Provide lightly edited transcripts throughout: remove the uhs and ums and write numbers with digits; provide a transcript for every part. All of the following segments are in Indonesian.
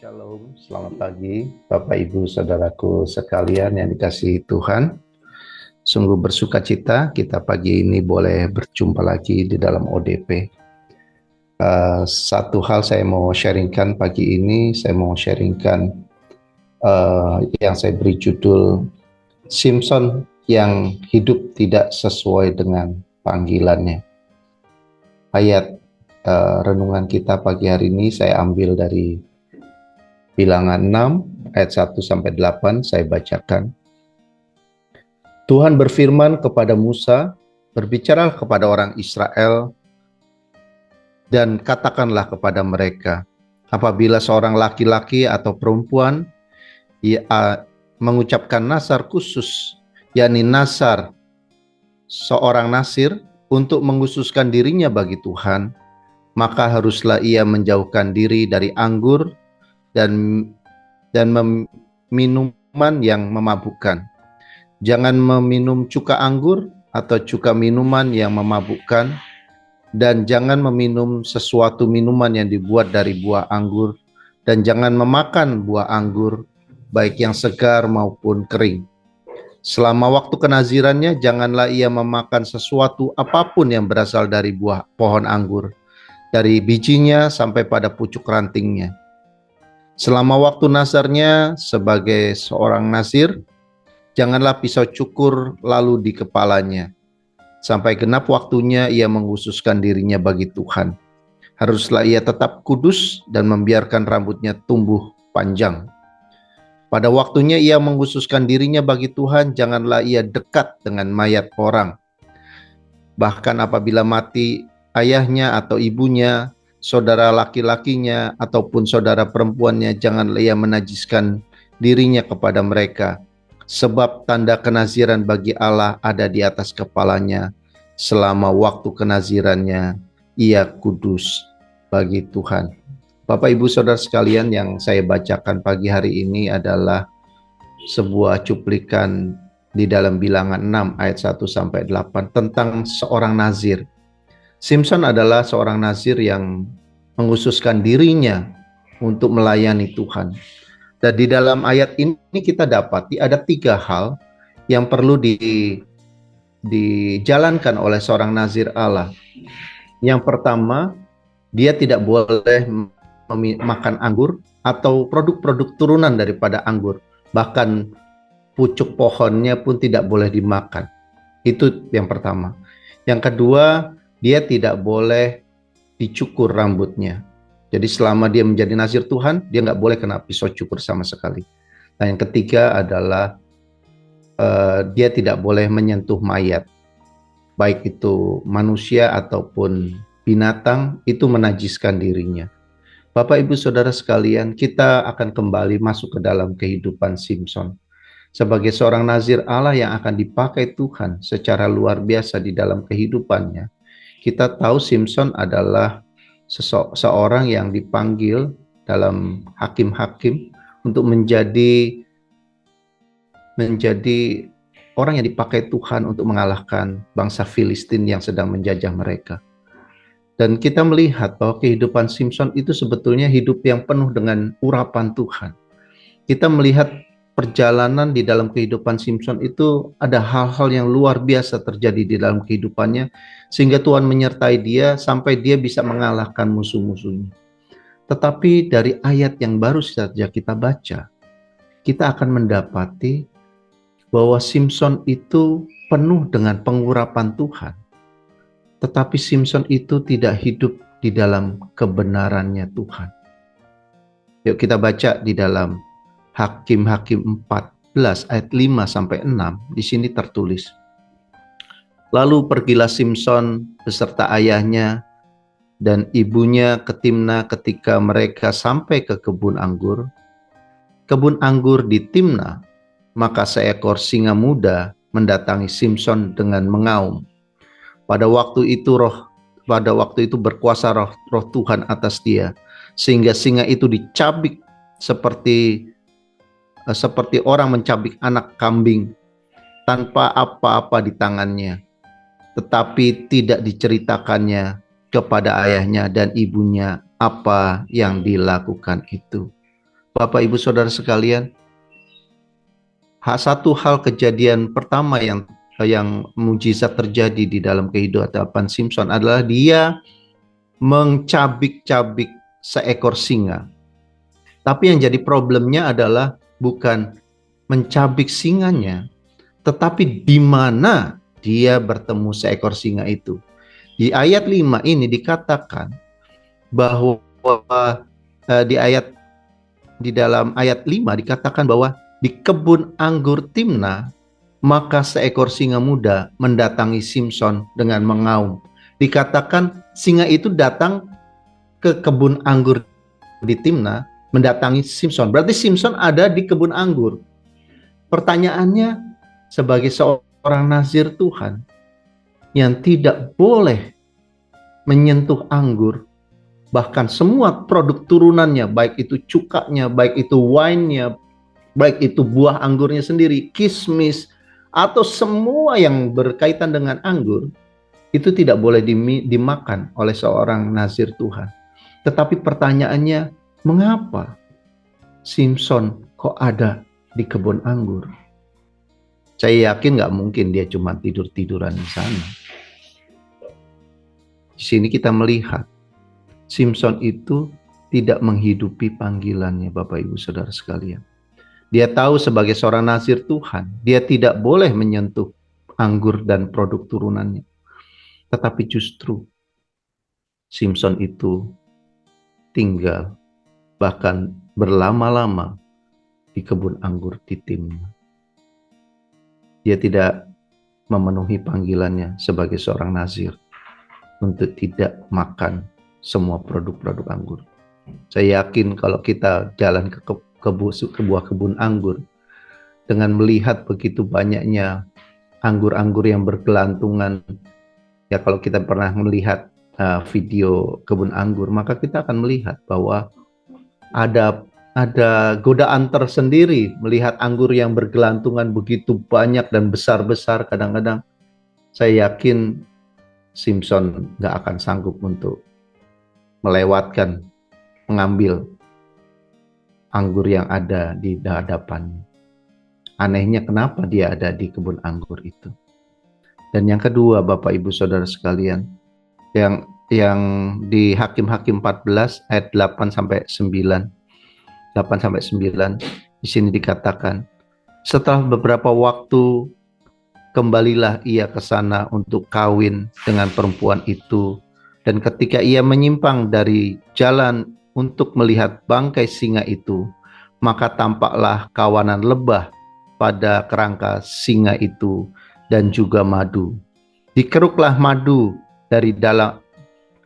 Shalom, selamat pagi Bapak Ibu Saudaraku sekalian yang dikasihi Tuhan. Sungguh bersuka cita kita pagi ini boleh berjumpa lagi di dalam ODP. Satu hal saya mau sharingkan pagi ini, saya mau sharingkan yang saya beri judul Simpson yang hidup tidak sesuai dengan panggilannya. Ayat renungan kita pagi hari ini saya ambil dari Bilangan 6 ayat 1 sampai 8 saya bacakan. Tuhan berfirman kepada Musa, "Berbicaralah kepada orang Israel dan katakanlah kepada mereka, apabila seorang laki-laki atau perempuan mengucapkan nazar khusus, yakni nazar seorang nasir untuk mengkhususkan dirinya bagi Tuhan, maka haruslah ia menjauhkan diri dari anggur dan minuman yang memabukkan. Jangan meminum cuka anggur atau cuka minuman yang memabukkan, dan jangan meminum sesuatu minuman yang dibuat dari buah anggur, dan jangan memakan buah anggur, baik yang segar maupun kering. Selama waktu kenazirannya, janganlah ia memakan sesuatu apapun yang berasal dari buah pohon anggur, dari bijinya sampai pada pucuk rantingnya. Selama waktu nazarnya sebagai seorang nazir, janganlah pisau cukur lalu di kepalanya. Sampai genap waktunya ia mengkhususkan dirinya bagi Tuhan. Haruslah ia tetap kudus dan membiarkan rambutnya tumbuh panjang. Pada waktunya ia mengkhususkan dirinya bagi Tuhan, janganlah ia dekat dengan mayat orang. Bahkan apabila mati ayahnya atau ibunya, saudara laki-lakinya ataupun saudara perempuannya, janganlah ia menajiskan dirinya kepada mereka. Sebab tanda kenaziran bagi Allah ada di atas kepalanya. Selama waktu kenazirannya, ia kudus bagi Tuhan. Bapak Ibu Saudara sekalian, yang saya bacakan pagi hari ini adalah sebuah cuplikan di dalam Bilangan 6 ayat 1 sampai 8 tentang seorang nazir. Simpson adalah seorang nazir yang mengkhususkan dirinya untuk melayani Tuhan. Dan di dalam ayat ini kita dapati ada 3 hal yang perlu dijalankan oleh seorang nazir Allah. Yang pertama, dia tidak boleh makan anggur atau produk-produk turunan daripada anggur. Bahkan pucuk pohonnya pun tidak boleh dimakan. Itu yang pertama. Yang kedua, dia tidak boleh dicukur rambutnya. Jadi selama dia menjadi nazir Tuhan, dia nggak boleh kena pisau cukur sama sekali. Nah, yang ketiga adalah dia tidak boleh menyentuh mayat. Baik itu manusia ataupun binatang, itu menajiskan dirinya. Bapak Ibu Saudara sekalian, kita akan kembali masuk ke dalam kehidupan Simpson. Sebagai seorang nazir Allah yang akan dipakai Tuhan secara luar biasa di dalam kehidupannya, kita tahu Simpson adalah seorang yang dipanggil dalam Hakim-Hakim untuk menjadi orang yang dipakai Tuhan untuk mengalahkan bangsa Filistin yang sedang menjajah mereka. Dan kita melihat bahwa kehidupan Simpson itu sebetulnya hidup yang penuh dengan urapan Tuhan. Kita melihat perjalanan di dalam kehidupan Simpson itu ada hal-hal yang luar biasa terjadi di dalam kehidupannya, sehingga Tuhan menyertai dia sampai dia bisa mengalahkan musuh-musuhnya. Tetapi dari ayat yang baru saja kita baca, kita akan mendapati bahwa Simpson itu penuh dengan pengurapan Tuhan. Tetapi Simpson itu tidak hidup di dalam kebenarannya Tuhan. Yuk kita baca di dalam Hakim-Hakim 14 ayat 5 sampai 6. Di sini tertulis, "Lalu pergilah Simpson beserta ayahnya dan ibunya ke Timna ketika mereka sampai ke kebun anggur. Kebun anggur di Timna, maka seekor singa muda mendatangi Simpson dengan mengaum. Pada waktu itu berkuasa roh Tuhan atas dia, sehingga singa itu dicabik seperti orang mencabik anak kambing tanpa apa-apa di tangannya. Tetapi tidak diceritakannya kepada ayahnya dan ibunya apa yang dilakukan itu." Bapak Ibu Saudara sekalian, satu hal kejadian pertama yang mujizat terjadi di dalam kehidupan Simpson adalah dia mencabik-cabik seekor singa. Tapi yang jadi problemnya adalah bukan mencabik singanya, tetapi di mana dia bertemu seekor singa itu. Di ayat 5 ini dikatakan bahwa di dalam ayat 5 dikatakan bahwa di kebun anggur Timna maka seekor singa muda mendatangi Simpson dengan mengaum. Dikatakan singa itu datang ke kebun anggur di Timna mendatangi Simpson. Berarti Simpson ada di kebun anggur. Pertanyaannya, sebagai seorang nazir Tuhan yang tidak boleh menyentuh anggur, bahkan semua produk turunannya, baik itu cukanya, baik itu wine-nya, baik itu buah anggurnya sendiri, kismis, atau semua yang berkaitan dengan anggur, itu tidak boleh dimakan oleh seorang nazir Tuhan. Tetapi pertanyaannya, mengapa Simpson kok ada di kebun anggur? Saya yakin nggak mungkin dia cuma tidur-tiduran di sana. Di sini kita melihat Simpson itu tidak menghidupi panggilannya, Bapak Ibu Saudara sekalian. Dia tahu sebagai seorang nazir Tuhan, dia tidak boleh menyentuh anggur dan produk turunannya. Tetapi justru Simpson itu tinggal bahkan berlama-lama di kebun anggur di Timna. Dia tidak memenuhi panggilannya sebagai seorang nazir untuk tidak makan semua produk-produk anggur. Saya yakin kalau kita jalan ke sebuah kebun anggur dengan melihat begitu banyaknya anggur-anggur yang bergelantungan, ya kalau kita pernah melihat video kebun anggur, maka kita akan melihat bahwa ada godaan tersendiri melihat anggur yang bergelantungan begitu banyak dan besar-besar. Kadang-kadang saya yakin Simpson nggak akan sanggup untuk melewatkan, mengambil anggur yang ada di hadapannya. Anehnya kenapa dia ada di kebun anggur itu. Dan yang kedua, Bapak Ibu Saudara sekalian, yang di Hakim-Hakim 14 ayat 8 sampai 9. 8 sampai 9 di sini dikatakan, setelah beberapa waktu kembalilah ia ke sana untuk kawin dengan perempuan itu, dan ketika ia menyimpang dari jalan untuk melihat bangkai singa itu, maka tampaklah kawanan lebah pada kerangka singa itu dan juga madu. Dikeruklah madu dari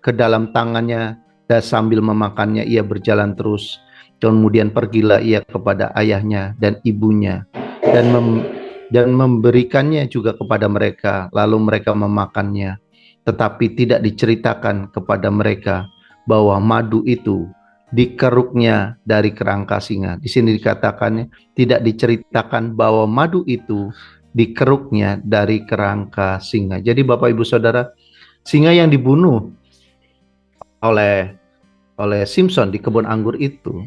ke dalam tangannya, dan sambil memakannya ia berjalan terus. Kemudian pergilah ia kepada ayahnya dan ibunya dan memberikannya juga kepada mereka, lalu mereka memakannya. Tetapi tidak diceritakan kepada mereka bahwa madu itu dikeruknya dari kerangka singa. Di sini dikatakan tidak diceritakan bahwa madu itu dikeruknya dari kerangka singa. Jadi Bapak Ibu Saudara, singa yang dibunuh oleh Simpson di kebun anggur itu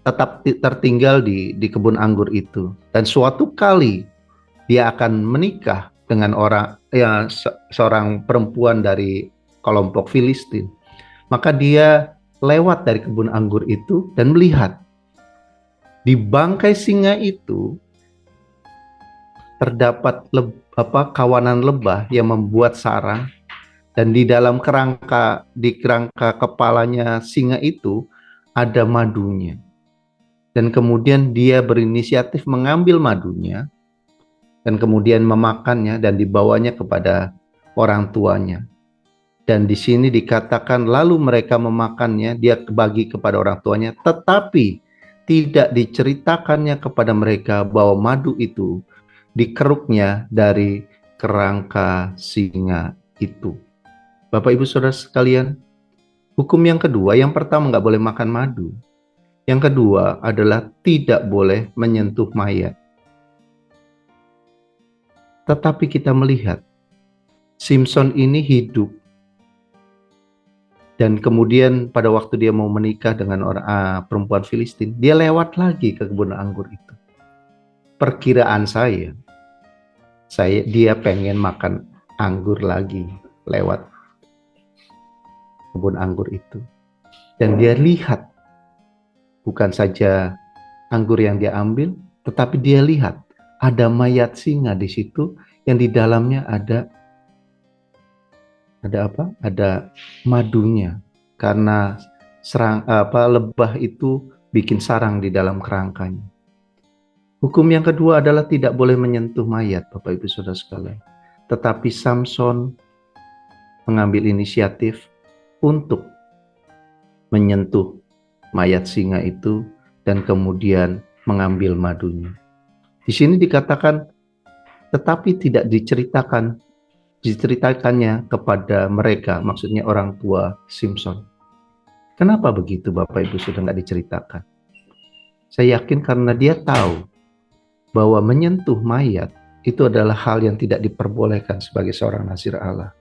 tetap tertinggal di kebun anggur itu, dan suatu kali dia akan menikah dengan seorang perempuan dari kelompok Filistin. Maka dia lewat dari kebun anggur itu dan melihat di bangkai singa itu terdapat kawanan lebah yang membuat sarang, dan di dalam kerangka kepalanya singa itu ada madunya. Dan kemudian dia berinisiatif mengambil madunya dan kemudian memakannya dan dibawanya kepada orang tuanya. Dan di sini dikatakan lalu mereka memakannya, dia bagi kepada orang tuanya, tetapi tidak diceritakannya kepada mereka bahwa madu itu dikeruknya dari kerangka singa itu. Bapak Ibu Saudara sekalian, hukum yang kedua, yang pertama nggak boleh makan madu. Yang kedua adalah tidak boleh menyentuh mayat. Tetapi kita melihat Simpson ini hidup Dan kemudian pada waktu dia mau menikah dengan perempuan Filistin, dia lewat lagi ke kebun anggur itu. Perkiraan dia pengen makan anggur lagi lewat kebun anggur itu. Dan dia lihat bukan saja anggur yang dia ambil, tetapi dia lihat ada mayat singa di situ yang di dalamnya ada apa? Ada madunya. Karena lebah itu bikin sarang di dalam kerangkanya. Hukum yang kedua adalah tidak boleh menyentuh mayat, Bapak Ibu Saudara sekalian. Tetapi Samson mengambil inisiatif untuk menyentuh mayat singa itu dan kemudian mengambil madunya. Di sini dikatakan, tetapi tidak diceritakannya kepada mereka, maksudnya orang tua Samson. Kenapa begitu, Bapak Ibu, sudah nggak diceritakan? Saya yakin karena dia tahu bahwa menyentuh mayat itu adalah hal yang tidak diperbolehkan sebagai seorang nazir Allah.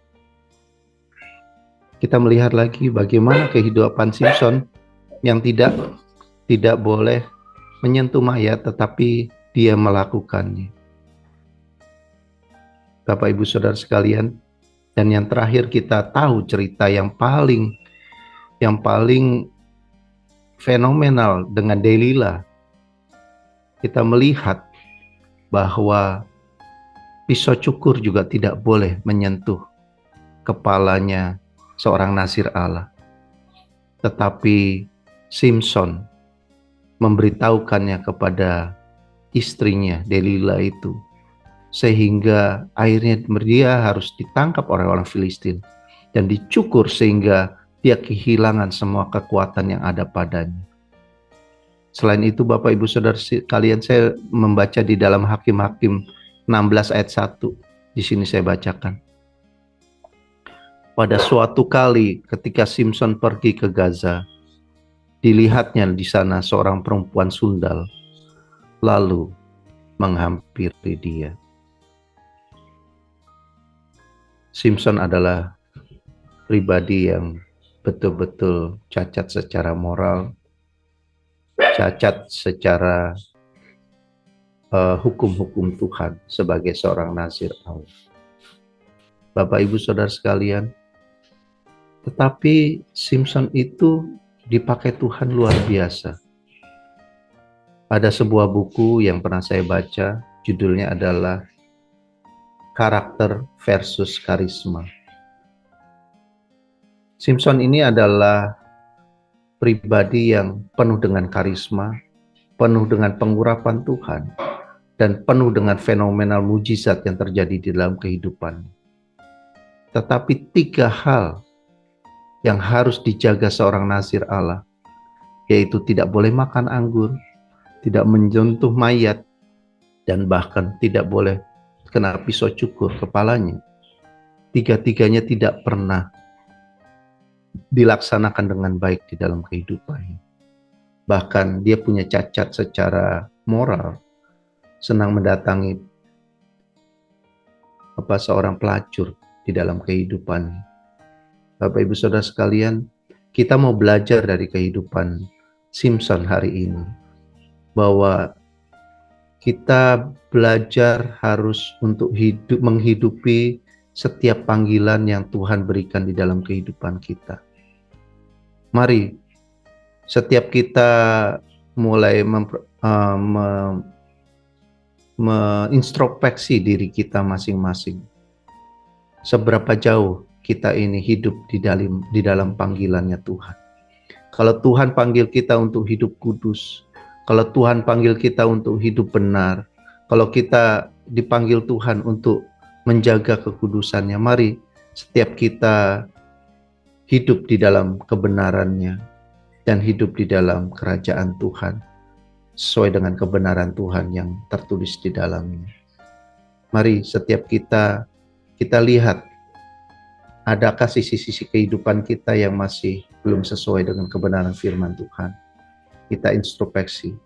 Kita melihat lagi bagaimana kehidupan Samson yang tidak boleh menyentuh mayat, tetapi dia melakukannya. Bapak Ibu Saudara sekalian, dan yang terakhir kita tahu cerita yang paling fenomenal dengan Delila. Kita melihat bahwa pisau cukur juga tidak boleh menyentuh kepalanya seorang nazir Allah. Tetapi Samson memberitahukannya kepada istrinya Delila itu, sehingga akhirnya dia harus ditangkap oleh orang Filistin dan dicukur sehingga dia kehilangan semua kekuatan yang ada padanya. Selain itu, Bapak Ibu Saudara sekalian, saya membaca di dalam Hakim-Hakim 16 ayat 1. Di sini saya bacakan. Pada suatu kali ketika Samson pergi ke Gaza, dilihatnya di sana seorang perempuan sundal, lalu menghampiri dia. Samson adalah pribadi yang betul-betul cacat secara moral, cacat secara hukum-hukum Tuhan sebagai seorang nazir Allah. Bapak Ibu Saudara sekalian, tetapi Samson itu dipakai Tuhan luar biasa. Ada sebuah buku yang pernah saya baca, judulnya adalah Karakter versus Karisma. Samson ini adalah pribadi yang penuh dengan karisma, penuh dengan pengurapan Tuhan, dan penuh dengan fenomenal mujizat yang terjadi di dalam kehidupan. Tetapi 3 hal yang harus dijaga seorang nazir Allah, yaitu tidak boleh makan anggur, tidak menyentuh mayat, dan bahkan tidak boleh kena pisau cukur kepalanya. 3-tiganya tidak pernah dilaksanakan dengan baik di dalam kehidupannya. Bahkan dia punya cacat secara moral, senang mendatangi seorang pelacur di dalam kehidupannya. Bapak Ibu Saudara sekalian, kita mau belajar dari kehidupan Samson hari ini, bahwa kita belajar harus untuk menghidupi setiap panggilan yang Tuhan berikan di dalam kehidupan kita. Mari setiap kita mulai mengintrospeksi diri kita masing-masing. Seberapa jauh kita ini hidup di dalam panggilannya Tuhan. Kalau Tuhan panggil kita untuk hidup kudus, kalau Tuhan panggil kita untuk hidup benar, kalau kita dipanggil Tuhan untuk menjaga kekudusannya, mari setiap kita hidup di dalam kebenarannya dan hidup di dalam kerajaan Tuhan sesuai dengan kebenaran Tuhan yang tertulis di dalamnya. Mari setiap kita lihat, adakah sisi-sisi kehidupan kita yang masih belum sesuai dengan kebenaran firman Tuhan. Kita introspeksi.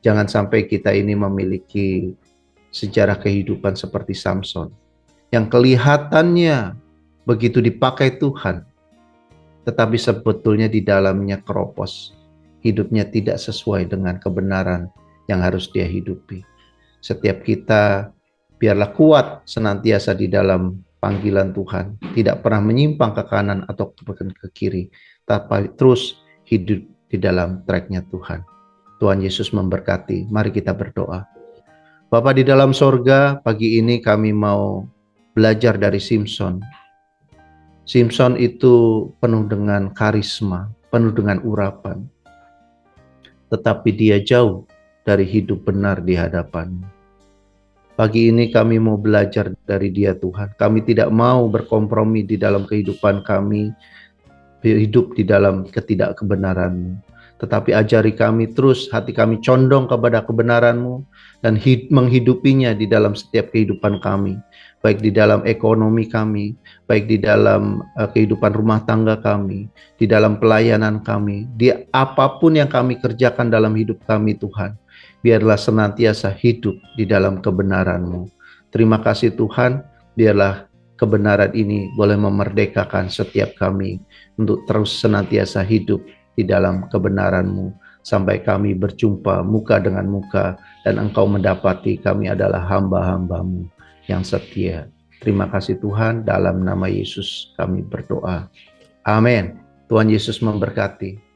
Jangan sampai kita ini memiliki sejarah kehidupan seperti Samson, yang kelihatannya begitu dipakai Tuhan, tetapi sebetulnya di dalamnya keropos. Hidupnya tidak sesuai dengan kebenaran yang harus dia hidupi. Setiap kita biarlah kuat senantiasa di dalam panggilan Tuhan, tidak pernah menyimpang ke kanan atau ke kiri, tapi terus hidup di dalam tracknya Tuhan. Tuhan Yesus memberkati. Mari kita berdoa. Bapa di dalam sorga, pagi ini kami mau belajar dari Simson. Simson itu penuh dengan karisma, penuh dengan urapan. Tetapi dia jauh dari hidup benar di hadapan-Mu. Pagi ini kami mau belajar dari dia Tuhan. Kami tidak mau berkompromi di dalam kehidupan kami, hidup di dalam ketidakkebenaran-Mu. Tetapi ajari kami terus hati kami condong kepada kebenaran-Mu dan menghidupinya di dalam setiap kehidupan kami, baik di dalam ekonomi kami, baik di dalam kehidupan rumah tangga kami, di dalam pelayanan kami, di apapun yang kami kerjakan dalam hidup kami Tuhan. Biarlah senantiasa hidup di dalam kebenaran-Mu. Terima kasih Tuhan, biarlah kebenaran ini boleh memerdekakan setiap kami untuk terus senantiasa hidup di dalam kebenaran-Mu sampai kami berjumpa muka dengan muka dan Engkau mendapati kami adalah hamba-hamba-Mu yang setia. Terima kasih Tuhan, dalam nama Yesus kami berdoa. Amin. Tuhan Yesus memberkati.